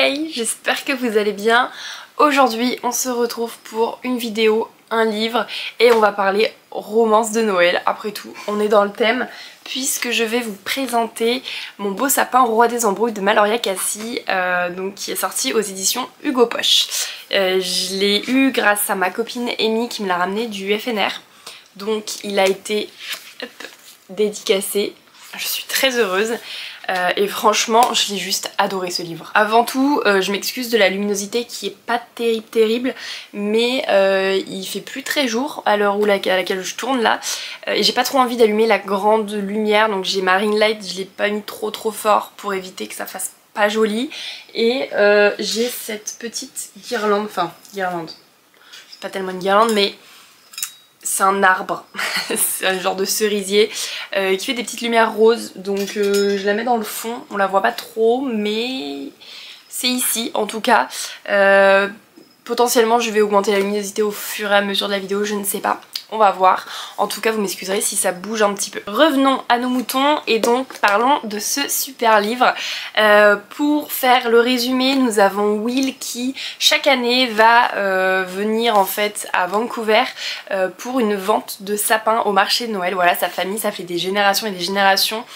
Hey, j'espère que vous allez bien. Aujourd'hui on se retrouve pour une vidéo, un livre et on va parler romance de Noël. Après tout, on est dans le thème puisque je vais vous présenter Mon beau sapin roi des embrouilles de Maloria Cassie, donc qui est sorti aux éditions Hugo Poche. Je l'ai eu grâce à ma copine Amy qui me l'a ramené du FNR. Donc il a été dédicacé. Je suis très heureuse. Et franchement je l'ai juste adoré ce livre. Avant tout je m'excuse de la luminosité qui est pas terrible mais il fait plus très jour à l'heure à laquelle je tourne là et j'ai pas trop envie d'allumer la grande lumière, donc j'ai ma ring light, je l'ai pas mis trop fort pour éviter que ça fasse pas joli, et j'ai cette petite guirlande, enfin guirlande, c'est pas tellement une guirlande mais c'est un arbre, c'est un genre de cerisier qui fait des petites lumières roses, donc je la mets dans le fond, on la voit pas trop mais c'est ici en tout cas. Potentiellement je vais augmenter la luminosité au fur et à mesure de la vidéo, je ne sais pas. On va voir. En tout cas vous m'excuserez si ça bouge un petit peu. Revenons à nos moutons et donc parlons de ce super livre. Pour faire le résumé, nous avons Will qui chaque année va venir en fait à Vancouver pour une vente de sapins au marché de Noël. Voilà, sa famille, ça fait des générations et des générations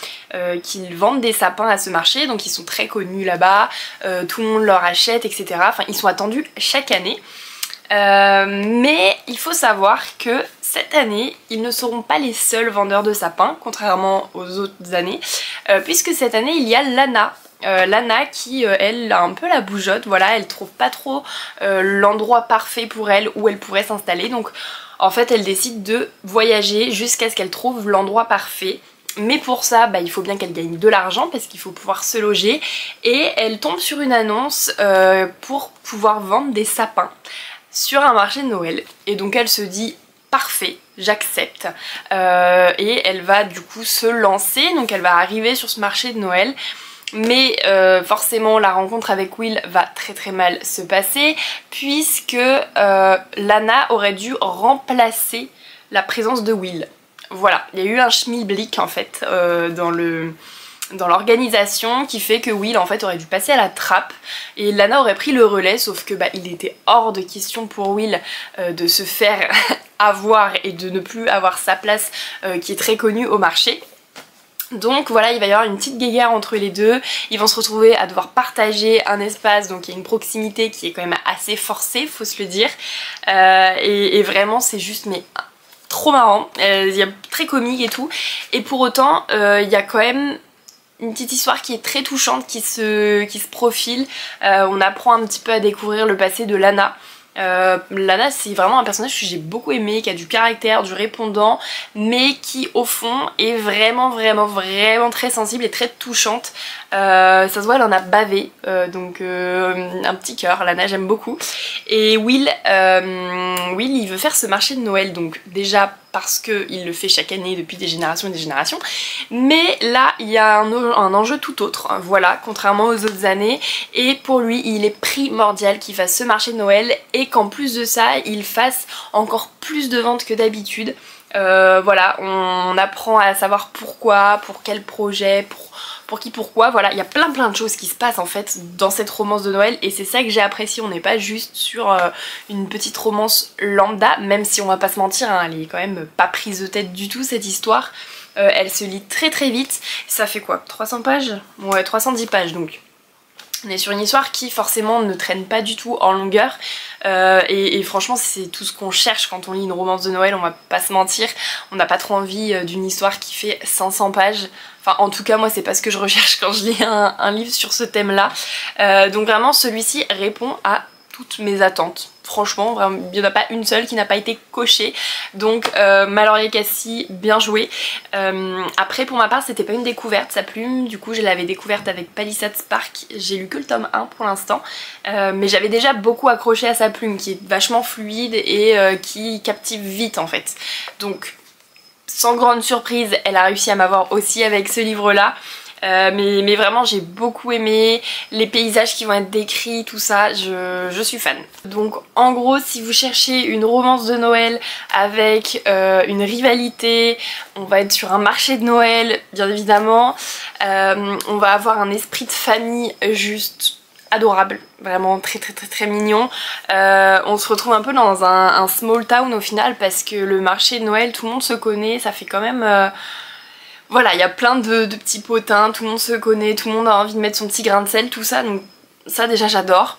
qu'ils vendent des sapins à ce marché, donc ils sont très connus là-bas, tout le monde leur achète, etc. Enfin ils sont attendus chaque année. Mais il faut savoir que cette année, ils ne seront pas les seuls vendeurs de sapins, contrairement aux autres années, puisque cette année il y a Lana. Lana qui elle a un peu la bougeotte, voilà, elle trouve pas trop l'endroit parfait pour elle où elle pourrait s'installer, donc en fait elle décide de voyager jusqu'à ce qu'elle trouve l'endroit parfait. Mais pour ça, il faut bien qu'elle gagne de l'argent parce qu'il faut pouvoir se loger, et elle tombe sur une annonce pour pouvoir vendre des sapins sur un marché de Noël, et donc elle se dit parfait, j'accepte, et elle va du coup se lancer, donc elle va arriver sur ce marché de Noël. Mais forcément la rencontre avec Will va très mal se passer puisque Lana aurait dû remplacer la présence de Will. Voilà, il y a eu un schmilblick en fait dans l'organisation qui fait que Will en fait aurait dû passer à la trappe et Lana aurait pris le relais, sauf que il était hors de question pour Will de se faire avoir et de ne plus avoir sa place qui est très connue au marché. Donc voilà, il va y avoir une petite guéguerre entre les deux, ils vont se retrouver à devoir partager un espace, donc il y a une proximité qui est quand même assez forcée, faut se le dire, et vraiment c'est juste mais trop marrant, il y a très comique et tout, et pour autant il y a quand même une petite histoire qui est très touchante qui se profile. On apprend un petit peu à découvrir le passé de Lana. Lana c'est vraiment un personnage que j'ai beaucoup aimé, qui a du caractère, du répondant, mais qui au fond est vraiment très sensible et très touchante. Ça se voit, elle en a bavé, donc un petit cœur. Lana j'aime beaucoup. Et Will il veut faire ce marché de Noël, donc déjà parce qu'il le fait chaque année depuis des générations et des générations, mais là il y a un enjeu tout autre, voilà, contrairement aux autres années, et pour lui il est primordial qu'il fasse ce marché de Noël et qu'en plus de ça il fasse encore plus de ventes que d'habitude. Voilà, on apprend à savoir pourquoi, pour quel projet, pour qui, pourquoi, voilà, il y a plein de choses qui se passent en fait dans cette romance de Noël, et c'est ça que j'ai apprécié. On n'est pas juste sur une petite romance lambda, même si on va pas se mentir, hein, elle est quand même pas prise de tête du tout cette histoire. Elle se lit très vite, ça fait quoi, 300 pages? Ouais, 310 pages donc. On est sur une histoire qui forcément ne traîne pas du tout en longueur, et franchement c'est tout ce qu'on cherche quand on lit une romance de Noël, on va pas se mentir, on n'a pas trop envie d'une histoire qui fait 500 pages, enfin en tout cas moi c'est pas ce que je recherche quand je lis un livre sur ce thème là, donc vraiment celui-ci répond à toutes mes attentes. Franchement, vraiment, il n'y en a pas une seule qui n'a pas été cochée. Donc Maloria Cassie, bien joué. Après pour ma part c'était pas une découverte sa plume, du coup je l'avais découverte avec Palisade Spark. J'ai lu que le tome 1 pour l'instant, mais j'avais déjà beaucoup accroché à sa plume qui est vachement fluide et qui captive vite en fait. Donc sans grande surprise elle a réussi à m'avoir aussi avec ce livre là. Mais vraiment j'ai beaucoup aimé les paysages qui vont être décrits, tout ça, je suis fan. Donc en gros si vous cherchez une romance de Noël avec une rivalité, on va être sur un marché de Noël bien évidemment, on va avoir un esprit de famille juste adorable, vraiment très mignon. On se retrouve un peu dans un small town au final parce que le marché de Noël, tout le monde se connaît, ça fait quand même... Voilà, il y a plein de petits potins, tout le monde se connaît, tout le monde a envie de mettre son petit grain de sel, tout ça, donc ça déjà j'adore.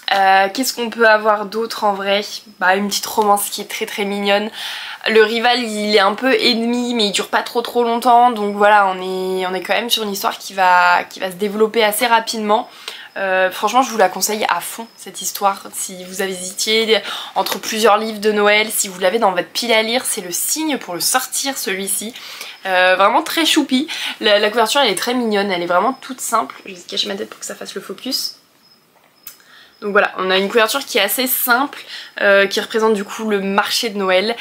Qu'est-ce qu'on peut avoir d'autre en vrai? Bah une petite romance qui est très mignonne. Le rival il est un peu ennemi mais il dure pas trop longtemps, donc voilà, on est quand même sur une histoire qui va se développer assez rapidement. Franchement je vous la conseille à fond cette histoire. Si vous avez hésité entre plusieurs livres de Noël, si vous l'avez dans votre pile à lire, c'est le signe pour le sortir celui-ci. Vraiment très choupi. La couverture elle est très mignonne, elle est vraiment toute simple. Je vais cacher ma tête pour que ça fasse le focus. Donc voilà, on a une couverture qui est assez simple, qui représente du coup le marché de Noël.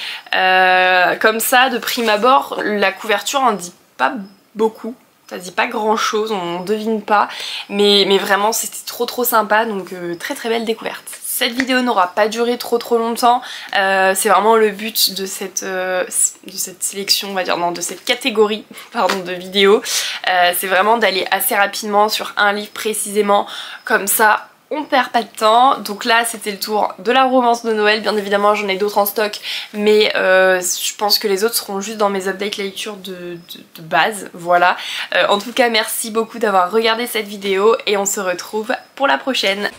Comme ça, de prime abord, la couverture en dit pas beaucoup. Ça dit pas grand chose, on devine pas, mais vraiment c'était trop sympa, donc très belle découverte. Cette vidéo n'aura pas duré trop longtemps, c'est vraiment le but de cette sélection, on va dire, non, de cette catégorie pardon, de vidéos. C'est vraiment d'aller assez rapidement sur un livre précisément, comme ça on perd pas de temps. Donc là c'était le tour de la romance de Noël, bien évidemment j'en ai d'autres en stock, mais je pense que les autres seront juste dans mes updates lecture de base, voilà. En tout cas merci beaucoup d'avoir regardé cette vidéo et on se retrouve pour la prochaine.